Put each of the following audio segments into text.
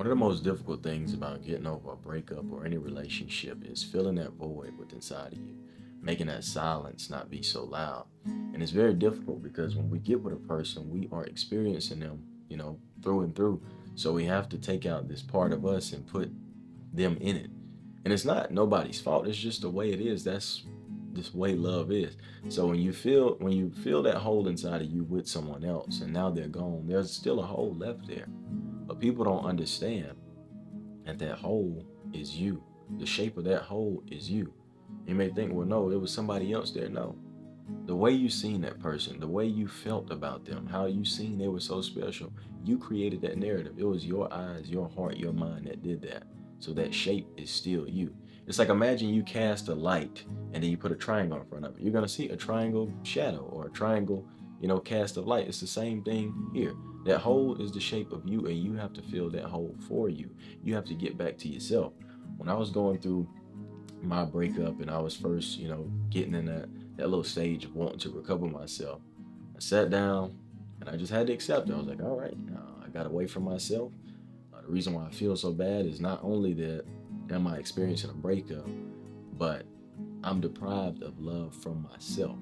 One of the most difficult things about getting over a breakup or any relationship is filling that void within inside of you, making that silence not be so loud. And it's very difficult because when we get with a person, we are experiencing them, through and through. So we have to take out this part of us and put them in it. And it's not nobody's fault. It's just the way it is. That's this way love is. So when you feel that hole inside of you with someone else and now they're gone, there's still a hole left there. But people don't understand that that hole is you. The shape of that hole is you. You may think, well, no, it was somebody else there. No. The way you seen that person, the way you felt about them, how you seen they were so special, you created that narrative. It was your eyes, your heart, your mind that did that. So that shape is still you. It's like imagine you cast a light and then you put a triangle in front of it. You're gonna see a triangle shadow or a triangle, cast of light. It's the same thing here. That hole is the shape of you, and you have to fill that hole for you. You have to get back to yourself. When I was going through my breakup and I was first, getting in that little stage of wanting to recover myself, I sat down and I just had to accept it. I was like, all right, I got away from myself. The reason why I feel so bad is not only that am I experiencing a breakup, but I'm deprived of love from myself.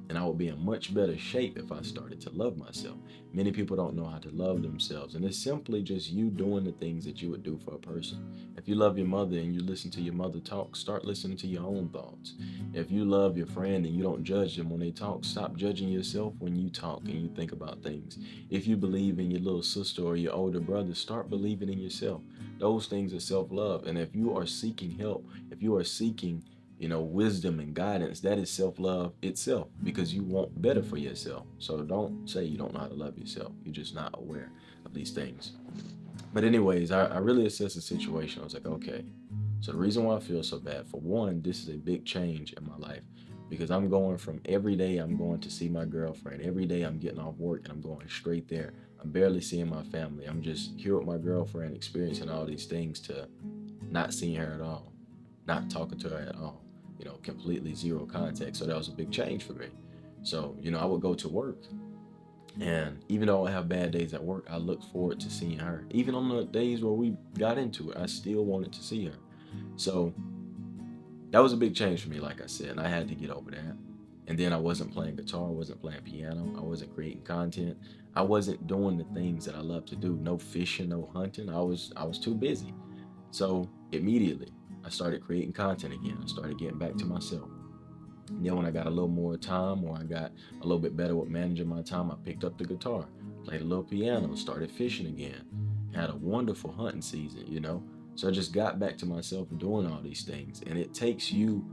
And I would be in much better shape if I started to love myself. Many people don't know how to love themselves, and it's simply just you doing the things that you would do for a person. If you love your mother and you listen to your mother talk, start listening to your own thoughts. If you love your friend and you don't judge them when they talk, stop judging yourself when you talk and you think about things. If you believe in your little sister or your older brother, start believing in yourself. Those things are self love. And if you are seeking help, if you are seeking wisdom and guidance, that is self-love itself because you want better for yourself. So don't say you don't know how to love yourself. You're just not aware of these things. But anyways, I really assessed the situation. I was like, okay, so the reason why I feel so bad, for one, this is a big change in my life because I'm going from every day I'm going to see my girlfriend. Every day I'm getting off work and I'm going straight there. I'm barely seeing my family. I'm just here with my girlfriend experiencing all these things to not seeing her at all, not talking to her at all, completely zero contact. So that was a big change for me. So, I would go to work, and even though I have bad days at work, I look forward to seeing her. Even on the days where we got into it, I still wanted to see her. So that was a big change for me, like I said, and I had to get over that. And then I wasn't playing guitar, I wasn't playing piano, I wasn't creating content, I wasn't doing the things that I love to do. No fishing, no hunting. I was too busy. So immediately, I started creating content again. I started getting back to myself. And then when I got a little more time, or I got a little bit better with managing my time, I picked up the guitar, played a little piano, started fishing again. Had a wonderful hunting season. So I just got back to myself and doing all these things. And it takes you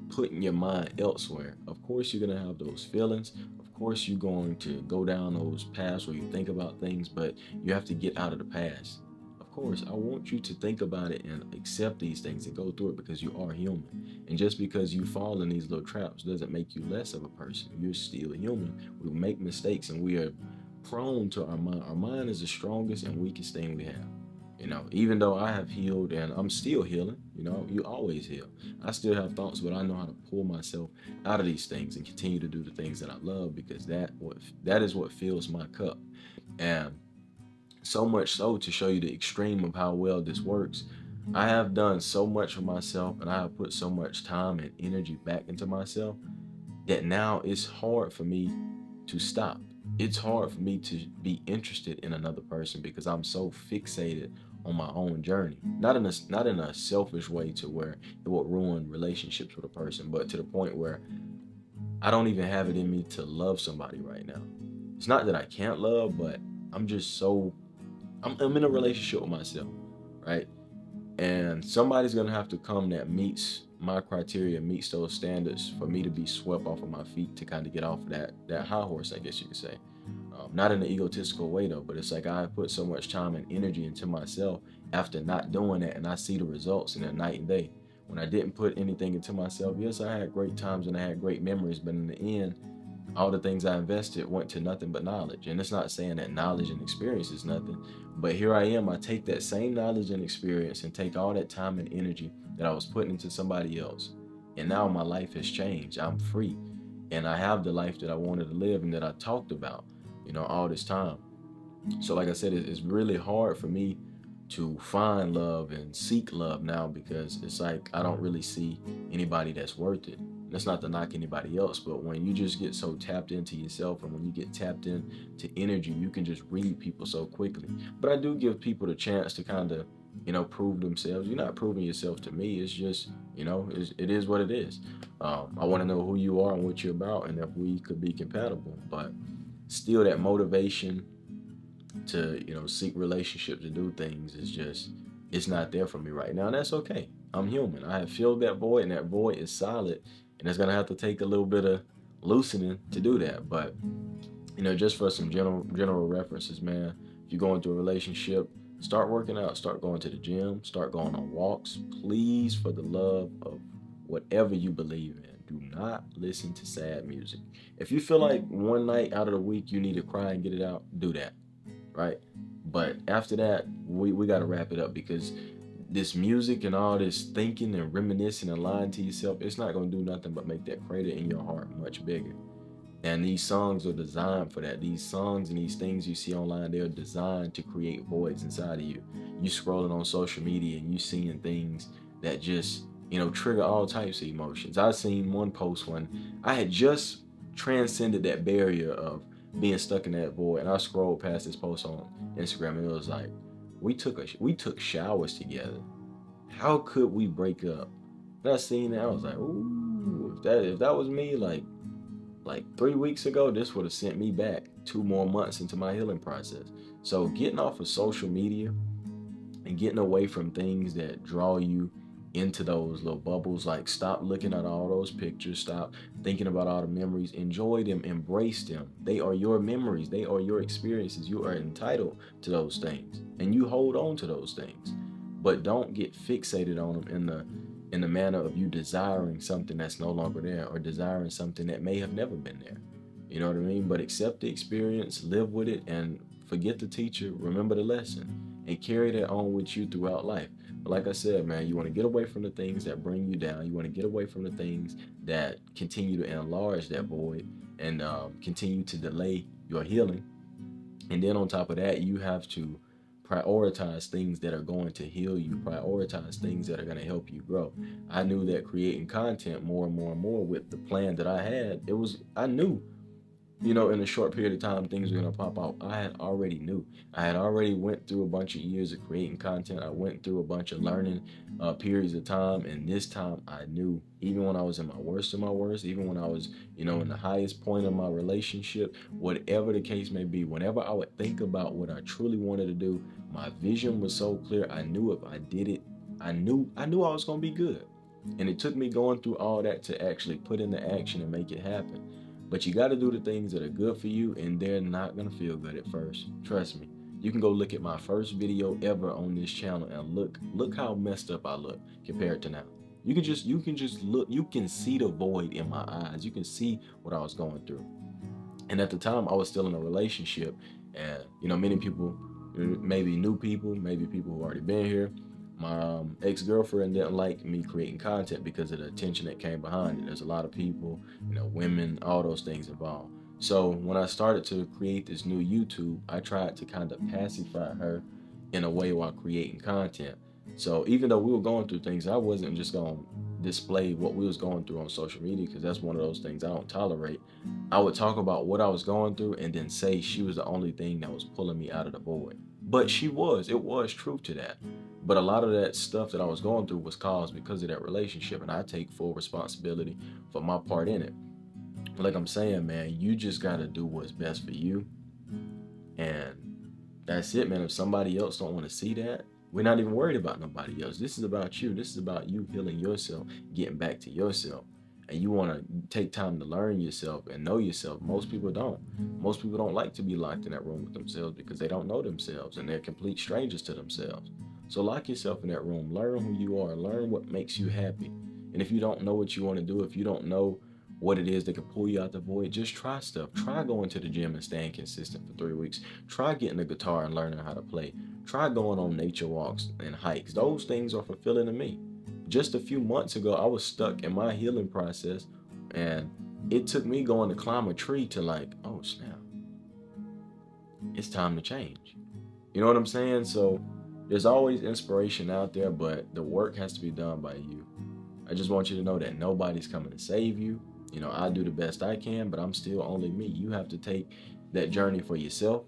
putting your mind elsewhere. Of course, you're going to have those feelings. Of course, you're going to go down those paths where you think about things, but you have to get out of the past. Of course, I want you to think about it and accept these things and go through it because you are human. And just because you fall in these little traps doesn't make you less of a person. You're still human. We make mistakes and we are prone to our mind. Our mind is the strongest and weakest thing we have. Even though I have healed and I'm still healing, you always heal. I still have thoughts, but I know how to pull myself out of these things and continue to do the things that I love because that is what fills my cup. And so much so, to show you the extreme of how well this works, I have done so much for myself and I have put so much time and energy back into myself that now it's hard for me to stop. It's hard for me to be interested in another person because I'm so fixated on my own journey. Not in a selfish way to where it would ruin relationships with a person, but to the point where I don't even have it in me to love somebody right now. It's not that I can't love, but I'm just so I'm in a relationship with myself, right? And somebody's gonna have to come that meets my criteria, meets those standards for me to be swept off of my feet to kind of get off of that high horse, I guess you could say. Not in an egotistical way though, but it's like I put so much time and energy into myself after not doing that, and I see the results in a night and day. When I didn't put anything into myself, yes, I had great times and I had great memories, but in the end, all the things I invested went to nothing but knowledge. And it's not saying that knowledge and experience is nothing, but here I am. I take that same knowledge and experience and take all that time and energy that I was putting into somebody else. And now my life has changed. I'm free. And I have the life that I wanted to live and that I talked about, all this time. So, like I said, it's really hard for me to find love and seek love now, because it's like I don't really see anybody that's worth it. That's not to knock anybody else, but when you just get so tapped into yourself, and when you get tapped into energy, you can just read people so quickly. But I do give people the chance to kind of, prove themselves. You're not proving yourself to me. It's just, it is what it is. I want to know who you are and what you're about, and if we could be compatible. But still, that motivation to seek relationships and do things is just, it's not there for me right now, and that's okay. I'm human. I have filled that void, and that void is solid, and it's gonna have to take a little bit of loosening to do that. But just for some general references, man, if you're going through a relationship, start working out, start going to the gym, start going on walks. Please, for the love of whatever you believe in, do not listen to sad music. If you feel like one night out of the week you need to cry and get it out, do that, right? But after that, we got to wrap it up, because this music and all this thinking and reminiscing and lying to yourself, it's not going to do nothing but make that crater in your heart much bigger. And these songs are designed for that. These songs and these things you see online, they're designed to create voids inside of you. You scrolling on social media and you seeing things that just, trigger all types of emotions. I seen one post when I had just transcended that barrier of being stuck in that void, and I scrolled past this post on Instagram, and it was like, we took showers together. How could we break up? And I seen that, I was like, ooh, if that was me, like 3 weeks ago, this would have sent me back 2 more months into my healing process. So getting off of social media and getting away from things that draw you into those little bubbles, like stop looking at all those pictures, stop thinking about all the memories, enjoy them, embrace them. They are your memories, they are your experiences. You are entitled to those things, and you hold on to those things. But don't get fixated on them in the manner of you desiring something that's no longer there, or desiring something that may have never been there. You know what I mean? But accept the experience, live with it, and forget the teacher, remember the lesson, and carry that on with you throughout life. But like I said, man, you want to get away from the things that bring you down. You want to get away from the things that continue to enlarge that void, and continue to delay your healing. And then on top of that, you have to prioritize things that are going to heal you, prioritize things that are going to help you grow. I knew that creating content more and more and more with the plan that I had, I knew, in a short period of time, things were gonna pop out. I had already knew. I had already went through a bunch of years of creating content. I went through a bunch of learning periods of time, and this time I knew. Even when I was in my worst of my worst, even when I was, in the highest point of my relationship, whatever the case may be, whenever I would think about what I truly wanted to do, my vision was so clear. I knew if I did it, I knew I was gonna be good. And it took me going through all that to actually put into action and make it happen. But you got to do the things that are good for you, and they're not going to feel good at first. Trust me. You can go look at my first video ever on this channel, and look how messed up I look compared to now. You can just look, you can see the void in my eyes. You can see what I was going through. And at the time, I was still in a relationship, and many people, maybe new people, maybe people who already been here. My ex-girlfriend didn't like me creating content because of the attention that came behind it. There's a lot of people, women, all those things involved. So when I started to create this new YouTube, I tried to kind of pacify her in a way while creating content. So even though we were going through things, I wasn't just going to display what we was going through on social media, because that's one of those things I don't tolerate. I would talk about what I was going through and then say she was the only thing that was pulling me out of the void. But it was truth to that. But a lot of that stuff that I was going through was caused because of that relationship, and I take full responsibility for my part in it. Like I'm saying, man, you just got to do what's best for you, and that's it, man. If somebody else don't want to see that, we're not even worried about nobody else. This is about you. This is about you healing yourself, getting back to yourself. And you want to take time to learn yourself and know yourself. Most people don't. Most people don't like to be locked in that room with themselves because they don't know themselves, and they're complete strangers to themselves. So lock yourself in that room. Learn who you are. Learn what makes you happy. And if you don't know what you want to do, if you don't know what it is that can pull you out the void, just try stuff. Try going to the gym and staying consistent for 3 weeks. Try getting a guitar and learning how to play. Try going on nature walks and hikes. Those things are fulfilling to me. Just a few months ago, I was stuck in my healing process, and it took me going to climb a tree to like, oh snap, it's time to change. You know what I'm saying? So There's always inspiration out there, but the work has to be done by you. I just want you to know that nobody's coming to save you. I do the best I can, but I'm still only me. You have to take that journey for yourself.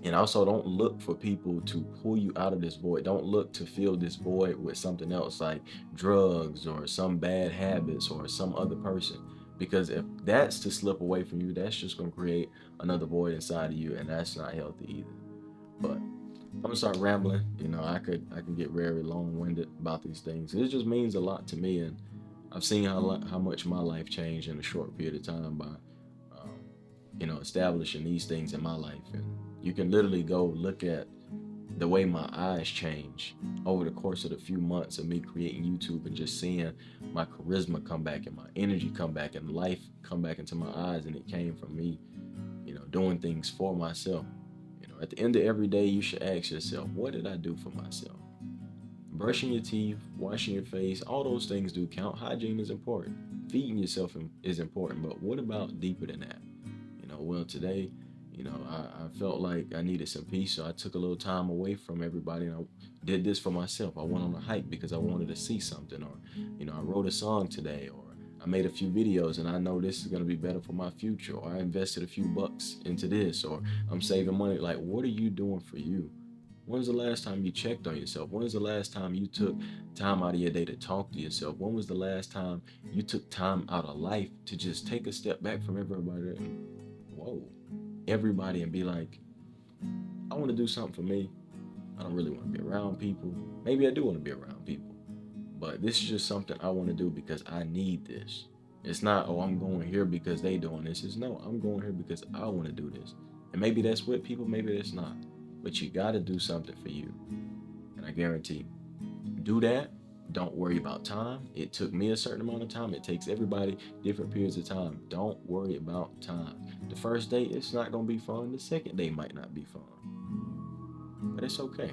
And also, don't look for people to pull you out of this void. Don't look to fill this void with something else like drugs or some bad habits or some other person. Because if that's to slip away from you, that's just going to create another void inside of you, and that's not healthy either. But I'm gonna start rambling. I can get very long-winded about these things. It just means a lot to me, and I've seen how much my life changed in a short period of time by establishing these things in my life. And you can literally go look at the way my eyes change over the course of the few months of me creating YouTube and just seeing my charisma come back and my energy come back and life come back into my eyes. And it came from me, doing things for myself. At the end of every day, you should ask yourself, what did I do for myself? Brushing your teeth, washing your face, all those things do count. Hygiene is important. Feeding yourself is important. But what about deeper than that? Well, today, I felt like I needed some peace. So I took a little time away from everybody and I did this for myself. I went on a hike because I wanted to see something. Or, I wrote a song today. Or I made a few videos and I know this is going to be better for my future. Or I invested a few bucks into this. Or I'm saving money. Like, what are you doing for you? When was the last time you checked on yourself? When was the last time you took time out of your day to talk to yourself? When was the last time you took time out of life to just take a step back from everybody and, whoa, everybody and be like, I want to do something for me. I don't really want to be around people. Maybe I do want to be around people, but this is just something I want to do because I need this. It's not, oh, I'm going here because they doing this. It's no, I'm going here because I want to do this. And maybe that's with people, maybe that's not. But you got to do something for you. And I guarantee, do that. Don't worry about time. It took me a certain amount of time. It takes everybody different periods of time. Don't worry about time. The first day, it's not going to be fun. The second day might not be fun. But it's okay.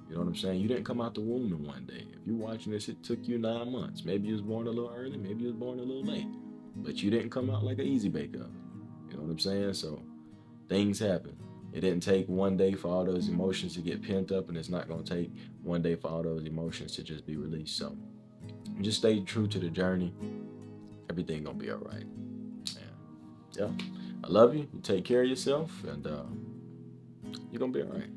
You know what I'm saying? You didn't come out the womb in one day. If you're watching this, it took you 9 months. Maybe you was born a little early. Maybe you was born a little late. But you didn't come out like an easy bake oven. You know what I'm saying? So things happen. It didn't take one day for all those emotions to get pent up, and it's not going to take one day for all those emotions to just be released. So just stay true to the journey. Everything going to be all right. Yeah. I love you. You take care of yourself, and you're going to be all right.